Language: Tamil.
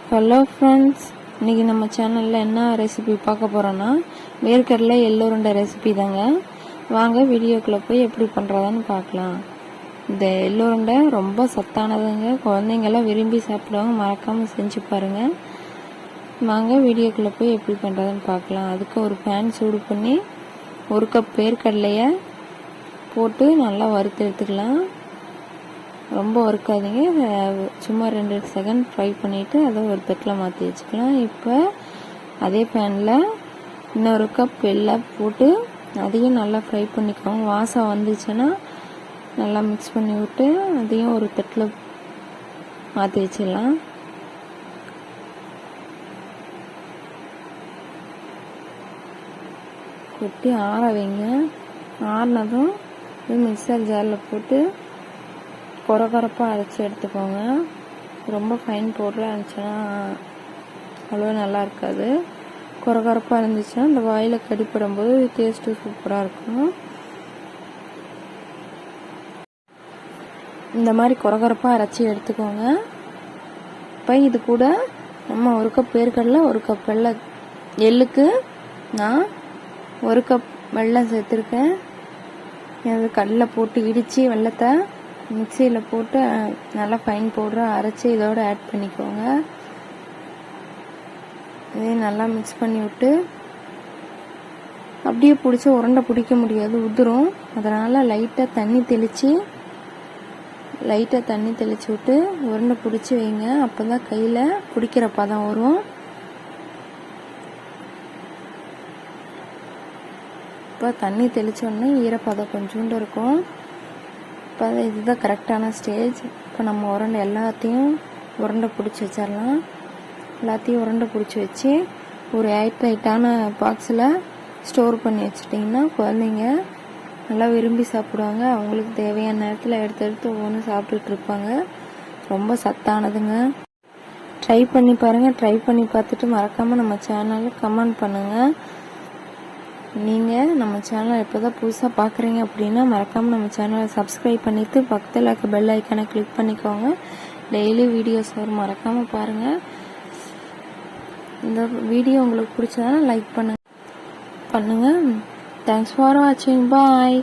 ஹலோ ஃப்ரெண்ட்ஸ், இன்றைக்கி நம்ம சேனலில் என்ன ரெசிபி பார்க்க போகிறோன்னா வேர்க்கடலை எள்ளுருண்டை ரெசிபி தாங்க. வாங்க வீடியோக்குள்ளே போய் எப்படி பண்ணுறதான்னு பார்க்கலாம். இந்த எள்ளுருண்டை ரொம்ப சத்தானதுங்க, குழந்தைங்கள்லாம் விரும்பி சாப்பிடுவாங்க. மறக்காமல் செஞ்சு பாருங்கள். வாங்க வீடியோக்குள்ளே போய் எப்படி பண்ணுறதுன்னு பார்க்கலாம். அதுக்கு ஒரு பேன் சூடு பண்ணி 1 கப் வேர்க்கடலையை போட்டு நல்லா வறுத்து எடுத்துக்கலாம். ரொம்ப வறுக்காதீங்க, சும்மா 2 செகண்ட் ஃப்ரை பண்ணிவிட்டு அதை ஒரு தட்டில் மாற்றி வச்சுக்கலாம். இப்போ அதே பேனில் இன்னொரு கப் வெல்லம் போட்டு அதையும் நல்லா ஃப்ரை பண்ணிக்கோங்க. வாசம் வந்துச்சுன்னா நல்லா மிக்ஸ் பண்ணி விட்டு அதையும் ஒரு தட்டில் மாற்றி வச்சிடலாம். கொட்டி ஆற வைங்க. ஆறினதும் மிக்சர் ஜாரில் போட்டு கொரகொரப்பாக அரைச்சி எடுத்துக்கோங்க. ரொம்ப ஃபைன் பவுடராக இருந்துச்சுன்னா அவ்வளோ நல்லா இருக்காது. கொரகொரப்பாக இருந்துச்சுன்னா இந்த வாயில் கடிப்படும்போது டேஸ்ட்டு சூப்பராக இருக்கும். இந்த மாதிரி கொரகொரப்பாக அரைச்சி எடுத்துக்கோங்க. இப்போ இது கூட நம்ம 1 கப் வேர்க்கடலை 1 கப் வெல்லம், எள்ளுக்கு நான் 1 கப் வெல்லம் சேர்த்துருக்கேன். அது கடலை போட்டு இடித்து வெல்லத்தை மிக்சியில் போட்டு நல்லா ஃபைன் பவுடராக அரைச்சி இதோடு ஆட் பண்ணிக்கோங்க. இதையும் நல்லா மிக்ஸ் பண்ணி விட்டு அப்படியே பிடிச்சி உருண்டை பிடிக்க முடியாது, உதிரும். அதனால் லைட்டாக தண்ணி தெளித்து விட்டு உருண்டை பிடிச்சி வைங்க. அப்போ தான் கையில் பிடிக்கிற பதம் வரும். இப்போ தண்ணி தெளித்தோடனே ஈரப்பதம் கொஞ்சோண்டு இருக்கும். இப்போ இதுதான் கரெக்டான ஸ்டேஜ். இப்போ நம்ம எல்லாத்தையும் உருண்டை பிடிச்சி வச்சிடலாம். எல்லாத்தையும் உருண்டை பிடிச்சி வச்சு ஒரு ஏர்டைட்டான பாக்ஸில் ஸ்டோர் பண்ணி வச்சிட்டிங்கன்னா குழந்தைங்க நல்லா விரும்பி சாப்பிடுவாங்க. அவங்களுக்கு தேவையான நேரத்தில் எடுத்து ஒவ்வொன்று சாப்பிட்டுட்டு இருப்பாங்க. ரொம்ப சத்தானதுங்க. ட்ரை பண்ணி பாருங்கள். ட்ரை பண்ணி பார்த்துட்டு மறக்காமல் நம்ம சேனலில் கமெண்ட் பண்ணுங்கள். நீங்கள் நம்ம சேனலை இப்போ தான் புதுசாக பார்க்குறீங்க அப்படின்னா மறக்காமல் நம்ம சேனலை சப்ஸ்கிரைப் பண்ணிவிட்டு பக்கத்தில் இருக்க பெல் ஐக்கானை கிளிக் பண்ணிக்கோங்க. டெய்லி வீடியோஸ் வரும், மறக்காமல் பாருங்கள். இந்த வீடியோ உங்களுக்கு பிடிச்சதால லைக் பண்ணுங்கள். தேங்க்ஸ் ஃபார் வாட்சிங். பாய்.